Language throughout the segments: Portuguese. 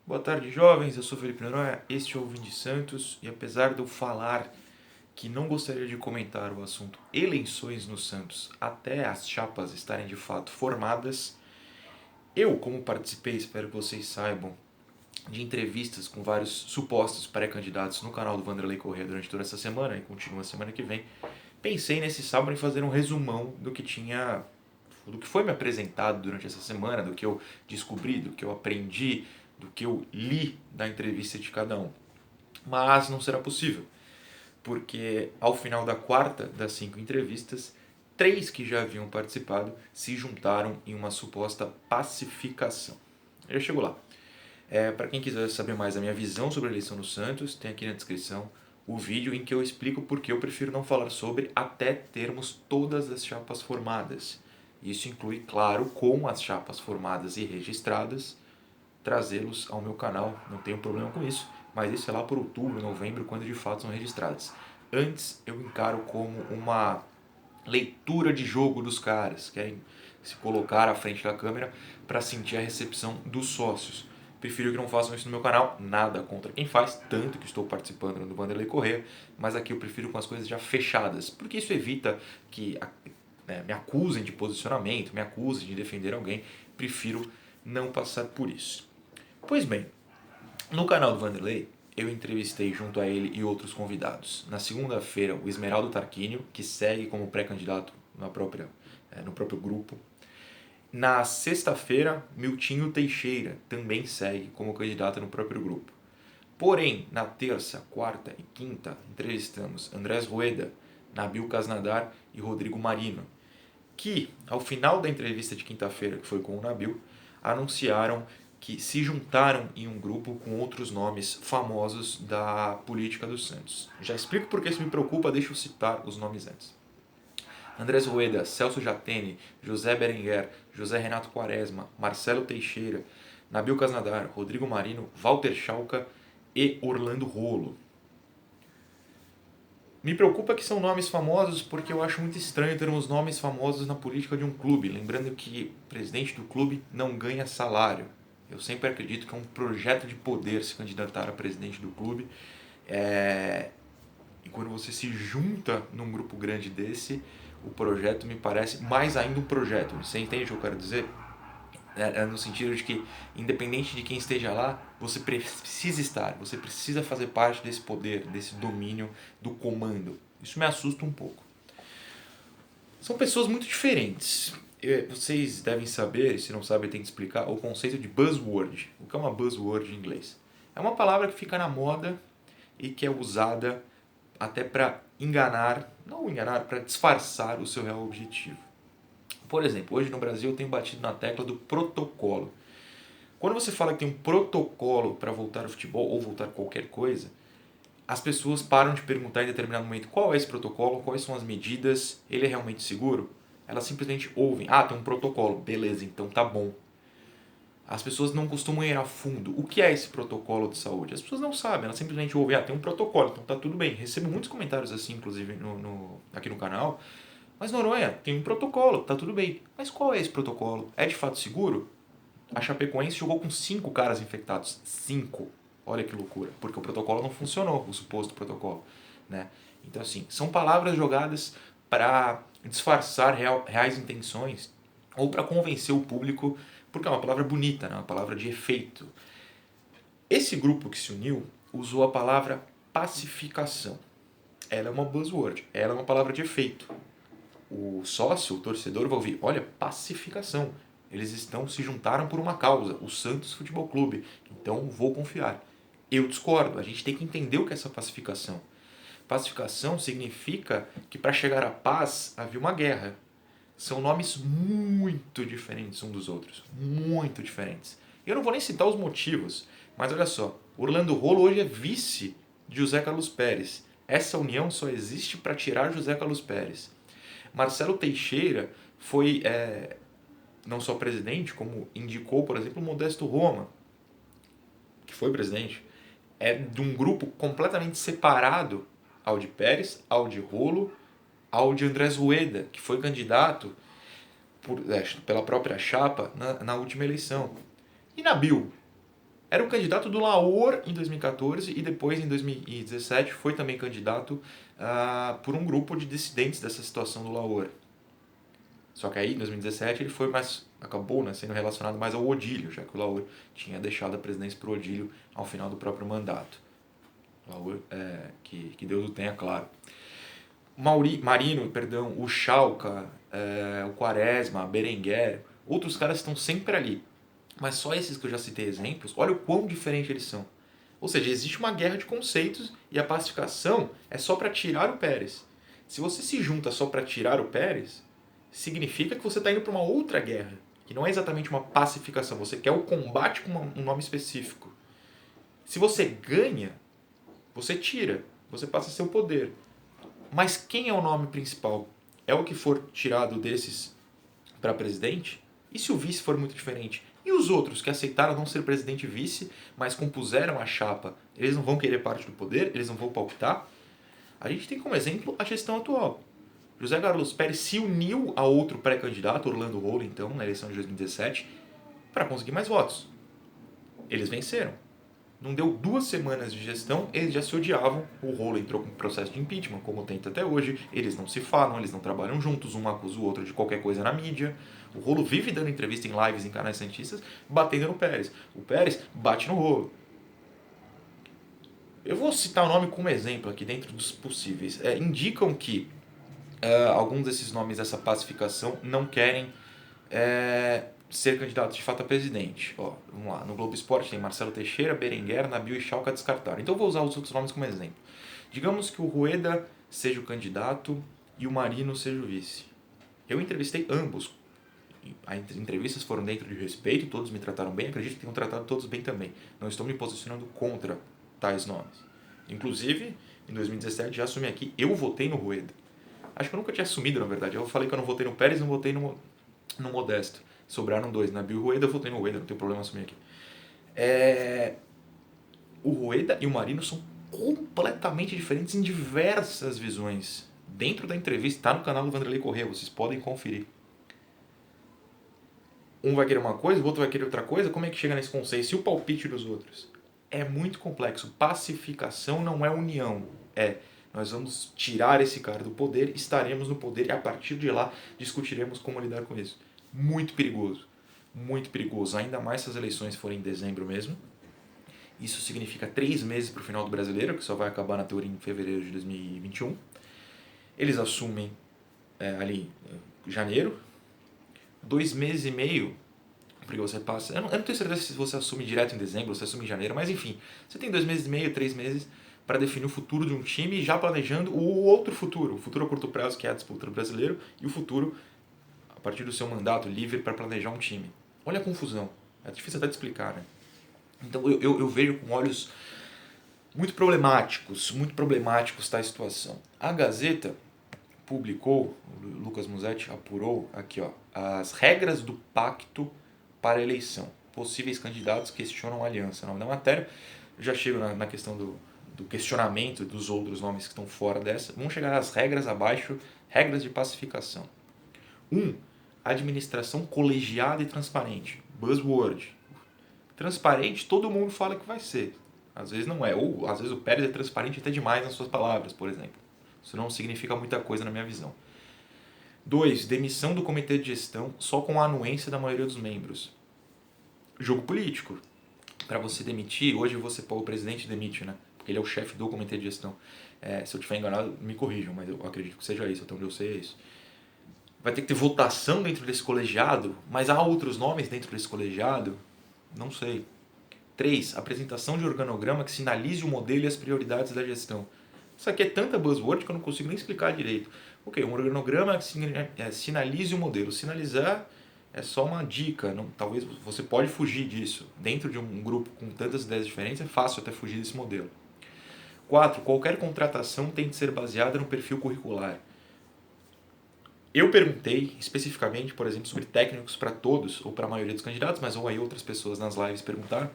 Boa tarde, jovens. Eu sou Felipe Noronha, este é o Vim de Santos, e apesar de eu falar que não gostaria de comentar o assunto eleições no Santos até as chapas estarem de fato formadas, eu, como participei, espero que vocês saibam, de entrevistas com vários supostos pré-candidatos no canal do Vanderlei Corrêa durante toda essa semana e continua a semana que vem, pensei nesse sábado em fazer um resumão do que foi me apresentado durante essa semana, do que eu descobri, do que eu aprendi, do que eu li da entrevista de cada um. Mas não será possível, porque ao final da quarta das 5 entrevistas, 3 que já haviam participado se juntaram em uma suposta pacificação. Eu chego lá. Para quem quiser saber mais da minha visão sobre a eleição no Santos, tem aqui na descrição o vídeo em que eu explico por que eu prefiro não falar sobre até termos todas as chapas formadas. Isso inclui, claro, com as chapas formadas e registradas, trazê-los ao meu canal, não tenho problema com isso, mas isso é lá por outubro, novembro, quando de fato são registradas. Antes eu encaro como uma leitura de jogo dos caras, querem se colocar à frente da câmera para sentir a recepção dos sócios. Prefiro que não façam isso no meu canal, nada contra quem faz, tanto que estou participando do Vanderlei Corrêa, mas aqui eu prefiro com as coisas já fechadas, porque isso evita que me acusem de posicionamento, me acusem de defender alguém, prefiro não passar por isso. Pois bem, no canal do Vanderlei, eu entrevistei junto a ele e outros convidados. Na segunda-feira, o Esmeraldo Tarquínio, que segue como pré-candidato no próprio grupo. Na sexta-feira, Miltinho Teixeira também segue como candidato no próprio grupo. Porém, na terça, quarta e quinta, entrevistamos Andrés Rueda, Nabil Kasnadar e Rodrigo Marino, que, ao final da entrevista de quinta-feira, que foi com o Nabil, anunciaram que se juntaram em um grupo com outros nomes famosos da política do Santos. Já explico porque isso me preocupa, deixa eu citar os nomes antes. Andrés Rueda, Celso Jatene, José Berenguer, José Renato Quaresma, Marcelo Teixeira, Nabil Kasnadar, Rodrigo Marino, Walter Schalka e Orlando Rolo. Me preocupa que são nomes famosos porque eu acho muito estranho termos nomes famosos na política de um clube. Lembrando que o presidente do clube não ganha salário. Eu sempre acredito que é um projeto de poder se candidatar a presidente do clube. E quando você se junta num grupo grande desse, o projeto me parece mais ainda um projeto. Você entende o que eu quero dizer? No sentido de que, independente de quem esteja lá, você precisa estar, você precisa fazer parte desse poder, desse domínio, do comando. Isso me assusta um pouco. São pessoas muito diferentes. Vocês devem saber, se não sabem, tem que explicar o conceito de buzzword. O que é uma buzzword em inglês? É uma palavra que fica na moda e que é usada até para enganar, não enganar, para disfarçar o seu real objetivo. Por exemplo, hoje no Brasil eu tenho batido na tecla do protocolo. Quando você fala que tem um protocolo para voltar ao futebol ou voltar a qualquer coisa, as pessoas param de perguntar em determinado momento qual é esse protocolo, quais são as medidas, ele é realmente seguro? Elas simplesmente ouvem, tem um protocolo, beleza, então tá bom. As pessoas não costumam ir a fundo. O que é esse protocolo de saúde? As pessoas não sabem, elas simplesmente ouvem, tem um protocolo, então tá tudo bem. Recebo muitos comentários assim, inclusive aqui no canal. Mas Noronha, tem um protocolo, tá tudo bem. Mas qual é esse protocolo? É de fato seguro? A Chapecoense jogou com 5 caras infectados. 5. Olha que loucura. Porque o protocolo não funcionou, o suposto protocolo. Né? Então, assim, são palavras jogadas para disfarçar reais intenções ou para convencer o público, porque é uma palavra bonita, né? Uma palavra de efeito. Esse grupo que se uniu usou a palavra pacificação. Ela é uma buzzword, ela é uma palavra de efeito. O sócio, o torcedor vai ouvir, olha, pacificação. Eles se juntaram por uma causa, o Santos Futebol Clube, então vou confiar. Eu discordo, a gente tem que entender o que é essa pacificação. Pacificação significa que para chegar à paz havia uma guerra. São nomes muito diferentes uns dos outros, muito diferentes. Eu não vou nem citar os motivos, mas olha só, Orlando Rolo hoje é vice de José Carlos Pérez. Essa união só existe para tirar José Carlos Pérez. Marcelo Teixeira foi não só presidente, como indicou, por exemplo, o Modesto Roma, que foi presidente, é de um grupo completamente separado ao de Pérez, ao de Rolo, ao de Andrés Rueda, que foi candidato pela própria chapa na última eleição. E Nabil? Era um candidato do Laor em 2014 e depois, em 2017, foi também candidato por um grupo de dissidentes dessa situação do Laor. Só que aí, em 2017, ele foi acabou, né, sendo relacionado mais ao Odílio, já que o Laor tinha deixado a presidência para o Odílio ao final do próprio mandato. Laor, que Deus o tenha, claro. Marino, perdão, o Schalka, o Quaresma, Berenguer, outros caras estão sempre ali. Mas só esses que eu já citei exemplos, olha o quão diferente eles são. Ou seja, existe uma guerra de conceitos e a pacificação é só para tirar o Pérez. Se você se junta só para tirar o Pérez, significa que você está indo para uma outra guerra, que não é exatamente uma pacificação, você quer o combate com um nome específico. Se você ganha, você tira, você passa a ser o poder. Mas quem é o nome principal? É o que for tirado desses para presidente? E se o vice for muito diferente? E os outros que aceitaram não ser presidente e vice, mas compuseram a chapa, eles não vão querer parte do poder? Eles não vão palpitar? A gente tem como exemplo a gestão atual. José Carlos Pérez se uniu a outro pré-candidato, Orlando Rolo, então, na eleição de 2017, para conseguir mais votos. Eles venceram. Não deu 2 semanas de gestão, eles já se odiavam. O Rolo entrou com processo de impeachment, como tenta até hoje. Eles não se falam, eles não trabalham juntos, um acusa o outro de qualquer coisa na mídia. O Rolo vive dando entrevista em lives em canais santistas, batendo no Pérez. O Pérez bate no Rolo. Eu vou citar o nome como exemplo aqui dentro dos possíveis. Indicam que alguns desses nomes dessa pacificação não querem ser candidatos de fato a presidente. Vamos lá, no Globo Esporte tem Marcelo Teixeira, Berenguer, Nabil e Schalka descartaram. Então eu vou usar os outros nomes como exemplo. Digamos que o Rueda seja o candidato e o Marino seja o vice. Eu entrevistei ambos. As entrevistas foram dentro de respeito, todos me trataram bem, acredito que tenham tratado todos bem também. Não estou me posicionando contra tais nomes. Inclusive, em 2017 já assumi aqui, eu votei no Rueda. Acho que eu nunca tinha assumido, na verdade. Eu falei que eu não votei no Pérez, não votei no Modesto. Sobraram 2. Nabil e o Rueda, eu votei no Rueda, não tem problema assumir aqui. O Rueda e o Marino são completamente diferentes em diversas visões. Dentro da entrevista, está no canal do Vanderlei Corrêa, vocês podem conferir. Um vai querer uma coisa, o outro vai querer outra coisa, como é que chega nesse conceito? E o palpite dos outros? É muito complexo. Pacificação não é união. Nós vamos tirar esse cara do poder, estaremos no poder e a partir de lá discutiremos como lidar com isso. Muito perigoso. Muito perigoso. Ainda mais se as eleições forem em dezembro mesmo. Isso significa 3 meses para o final do Brasileiro, que só vai acabar na teoria em fevereiro de 2021. Eles assumem ali janeiro. 2 meses e meio, porque você passa... Eu não tenho certeza se você assume direto em dezembro, você assume em janeiro, mas enfim. Você tem 2 meses e meio, 3 meses para definir o futuro de um time, já planejando o outro futuro. O futuro a curto prazo, que é a disputa do Brasileiro, e o futuro a partir do seu mandato livre para planejar um time. Olha a confusão. É difícil até de explicar, né? Então eu vejo com olhos muito problemáticos tá a situação. A Gazeta publicou, o Lucas Musetti apurou aqui, as regras do pacto para a eleição. Possíveis candidatos questionam a aliança. Na matéria, eu já chego na questão do questionamento dos outros nomes que estão fora dessa. Vamos chegar às regras abaixo, regras de pacificação. 1. Administração colegiada e transparente. Buzzword. Transparente, todo mundo fala que vai ser. Às vezes não é. Ou às vezes o Pérez é transparente até demais nas suas palavras, por exemplo. Isso não significa muita coisa na minha visão. 2. Demissão do comitê de gestão só com a anuência da maioria dos membros. Jogo político. Para você demitir, hoje o presidente demite, né? Porque ele é o chefe do comitê de gestão. Se eu estiver enganado, me corrijam, mas eu acredito que seja isso, até onde eu sei é isso. Vai ter que ter votação dentro desse colegiado, mas há outros nomes dentro desse colegiado? Não sei. 3. Apresentação de organograma que sinalize o modelo e as prioridades da gestão. Isso aqui é tanta buzzword que eu não consigo nem explicar direito. Ok, um organograma que sinalize o modelo. Sinalizar é só uma dica. Talvez você pode fugir disso. Dentro de um grupo com tantas ideias diferentes é fácil até fugir desse modelo. 4. Qualquer contratação tem de ser baseada no perfil curricular. Eu perguntei especificamente, por exemplo, sobre técnicos para todos, ou para a maioria dos candidatos, mas ou aí outras pessoas nas lives perguntaram.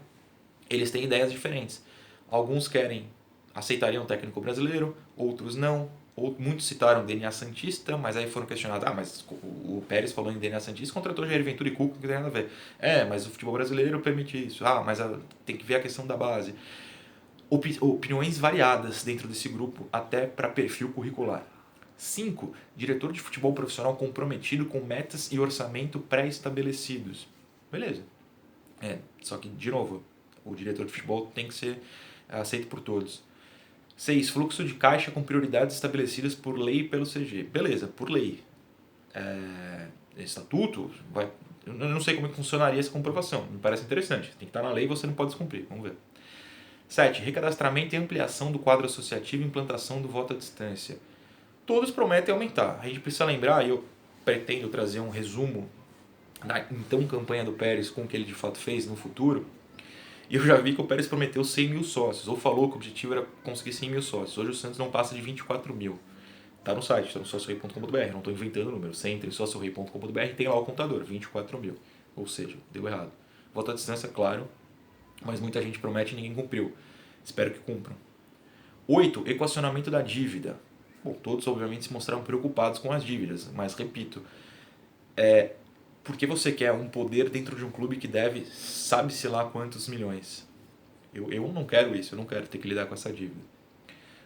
Eles têm ideias diferentes. Alguns aceitariam o técnico brasileiro, outros não. Muitos citaram DNA Santista, mas aí foram questionados, mas o Pérez falou em DNA Santista, contratou Jair Ventura e Cuca, que não tem nada a ver. Mas o futebol brasileiro permite isso. Mas tem que ver a questão da base. Opiniões variadas dentro desse grupo, até para perfil curricular. 5. Diretor de futebol profissional comprometido com metas e orçamento pré-estabelecidos. Beleza. Só que, de novo, o diretor de futebol tem que ser aceito por todos. 6. Fluxo de caixa com prioridades estabelecidas por lei e pelo CG. Beleza, por lei. Estatuto, eu não sei como é que funcionaria essa comprovação. Me parece interessante. Tem que estar na lei e você não pode descumprir. Vamos ver. 7. Recadastramento e ampliação do quadro associativo e implantação do voto à distância. Todos prometem aumentar. A gente precisa lembrar, e eu pretendo trazer um resumo da então campanha do Pérez com o que ele de fato fez no futuro. E eu já vi que o Pérez prometeu 100 mil sócios, ou falou que o objetivo era conseguir 100 mil sócios. Hoje o Santos não passa de 24 mil. Está no site, está no sociorei.com.br, não estou inventando o número. Você entra em sociorei.com.br e tem lá o contador, 24 mil. Ou seja, deu errado. Voto à distância, claro, mas muita gente promete e ninguém cumpriu. Espero que cumpram. 8. Equacionamento da dívida. Bom, todos obviamente se mostraram preocupados com as dívidas, mas repito, por que você quer um poder dentro de um clube que deve sabe-se lá quantos milhões? Eu não quero isso, eu não quero ter que lidar com essa dívida.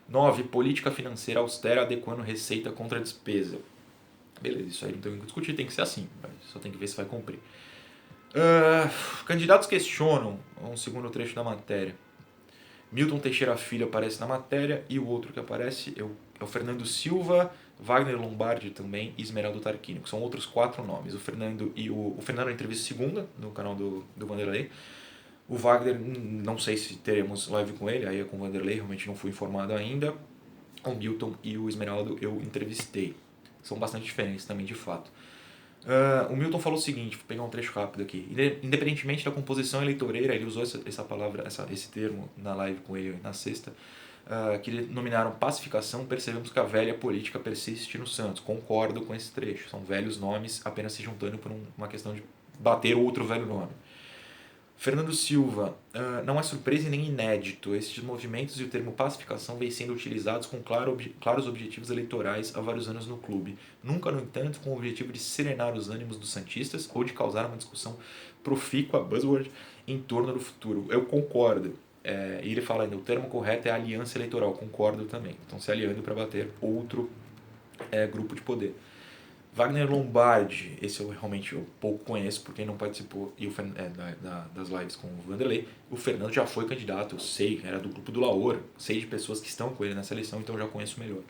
9. Política financeira austera adequando receita contra despesa. Beleza, isso aí não tem o que discutir, tem que ser assim, só tem que ver se vai cumprir. Candidatos questionam, um segundo trecho da matéria. Milton Teixeira Filho aparece na matéria e o outro que aparece é o Fernando Silva, Wagner Lombardi também e Esmeraldo Tarquínio, que são outros 4 nomes. O Fernando na entrevista segunda no canal do Vanderlei. O Wagner, não sei se teremos live com ele, aí é com o Vanderlei, realmente não fui informado ainda. O Milton e o Esmeraldo eu entrevistei. São bastante diferentes também, de fato. O Milton falou o seguinte, vou pegar um trecho rápido aqui. Independentemente da composição eleitoreira, ele usou essa palavra, esse termo na live com ele na sexta, que denominaram pacificação, percebemos que a velha política persiste no Santos. Concordo com esse trecho. São velhos nomes apenas se juntando por uma questão de bater outro velho nome. Fernando Silva, não é surpresa e nem inédito. Estes movimentos e o termo pacificação vêm sendo utilizados com claros objetivos eleitorais há vários anos no clube. Nunca, no entanto, com o objetivo de serenar os ânimos dos santistas ou de causar uma discussão profícua, buzzword, em torno do futuro. Eu concordo. E ele fala ainda, o termo correto é aliança eleitoral. Concordo também. Estão se aliando para bater outro grupo de poder. Wagner Lombardi, esse eu realmente pouco conheço, porque não participou das lives com o Vanderlei. O Fernando já foi candidato, eu sei, era do grupo do Laor, sei de pessoas que estão com ele nessa eleição, então eu já conheço melhor.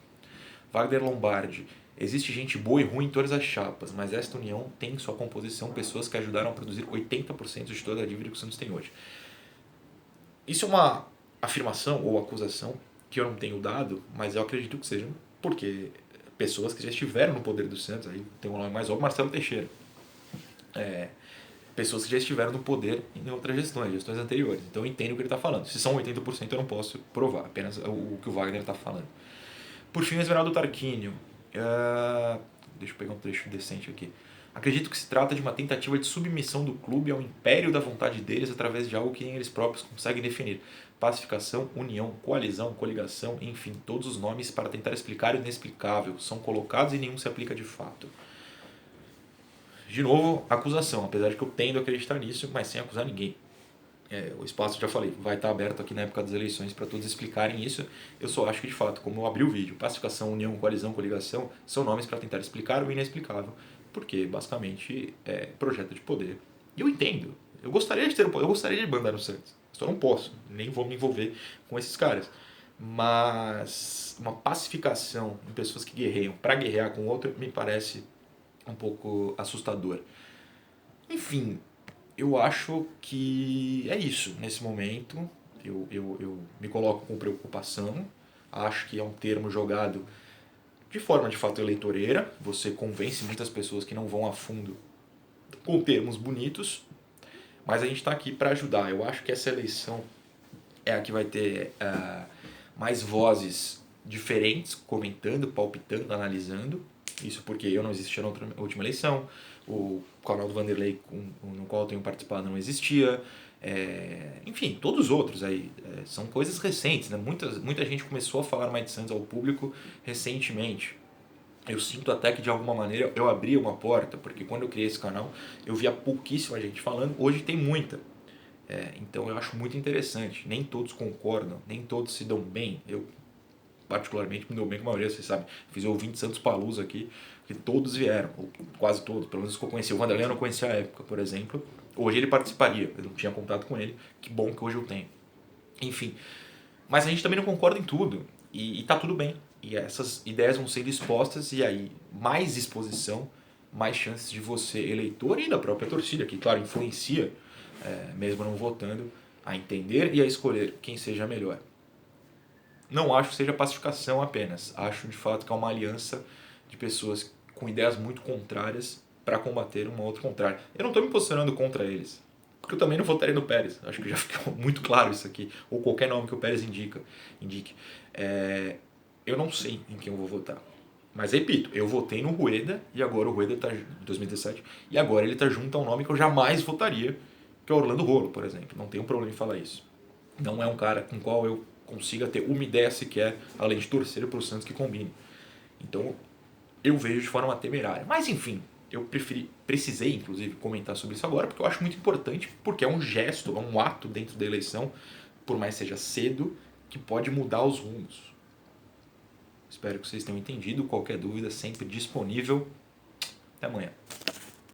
Wagner Lombardi, existe gente boa e ruim em todas as chapas, mas esta união tem em sua composição pessoas que ajudaram a produzir 80% de toda a dívida que o Santos tem hoje. Isso é uma afirmação ou acusação que eu não tenho dado, mas eu acredito que seja, porque pessoas que já estiveram no poder do Santos, aí tem um nome mais óbvio, Marcelo Teixeira. Pessoas que já estiveram no poder em outras gestões anteriores. Então eu entendo o que ele está falando. Se são 80% eu não posso provar, apenas o que o Wagner está falando. Por fim, o Esmeraldo Tarquínio. Deixa eu pegar um trecho decente aqui. Acredito que se trata de uma tentativa de submissão do clube ao império da vontade deles através de algo que eles próprios conseguem definir. Pacificação, união, coalizão, coligação, enfim, todos os nomes para tentar explicar o inexplicável são colocados e nenhum se aplica de fato. De novo, acusação, apesar de que eu tendo a acreditar nisso, mas sem acusar ninguém. O espaço, já falei, vai estar aberto aqui na época das eleições para todos explicarem isso. Eu só acho que, de fato, como eu abri o vídeo, pacificação, união, coalizão, coligação, são nomes para tentar explicar o inexplicável, porque, basicamente, é projeto de poder. E eu entendo. Eu gostaria de ter um poder, eu gostaria de mandar no Santos. Só não posso, nem vou me envolver com esses caras. Mas uma pacificação em pessoas que guerreiam para guerrear com outro me parece um pouco assustador. Enfim, eu acho que é isso nesse momento. Eu me coloco com preocupação. Acho que é um termo jogado de forma de fato eleitoreira. Você convence muitas pessoas que não vão a fundo com termos bonitos. Mas a gente está aqui para ajudar. Eu acho que essa eleição é a que vai ter mais vozes diferentes, comentando, palpitando, analisando. Isso porque eu não existia na última eleição. O canal do Vanderlei, no qual eu tenho participado, não existia. Enfim, todos os outros aí. São coisas recentes, né? Muita gente começou a falar Mike Sands ao público recentemente. Eu sinto até que de alguma maneira eu abri uma porta, porque quando eu criei esse canal eu via pouquíssima gente falando, hoje tem muita. Então eu acho muito interessante. Nem todos concordam, nem todos se dão bem. Eu particularmente me dou bem com a maioria, vocês sabem. Fiz ouvinte Santos Palusa aqui, que todos vieram, ou quase todos, pelo menos que eu conheci. O Vanderlei eu não conhecia à época, por exemplo. Hoje ele participaria, eu não tinha contato com ele. Que bom que hoje eu tenho. Enfim, mas a gente também não concorda em tudo. E tá tudo bem. E essas ideias vão sendo expostas e aí mais exposição, mais chances de você, eleitor e da própria torcida, que claro, influencia, mesmo não votando, a entender e a escolher quem seja melhor. Não acho que seja pacificação apenas. Acho de fato que é uma aliança de pessoas com ideias muito contrárias para combater uma outra contrária. Eu não estou me posicionando contra eles, porque eu também não votaria no Pérez. Acho que já ficou muito claro isso aqui. Ou qualquer nome que o Pérez indique. Eu não sei em quem eu vou votar. Mas repito, eu votei no Rueda e agora o Rueda está em 2017 e agora ele está junto a um nome que eu jamais votaria, que é o Orlando Rolo, por exemplo. Não tem um problema em falar isso. Não é um cara com o qual eu consiga ter uma ideia sequer, além de torcer para o Santos que combine. Então eu vejo de forma temerária. Mas enfim, eu precisei inclusive comentar sobre isso agora, porque eu acho muito importante, porque é um gesto, é um ato dentro da eleição, por mais seja cedo, que pode mudar os rumos. Espero que vocês tenham entendido. Qualquer dúvida, sempre disponível. Até amanhã.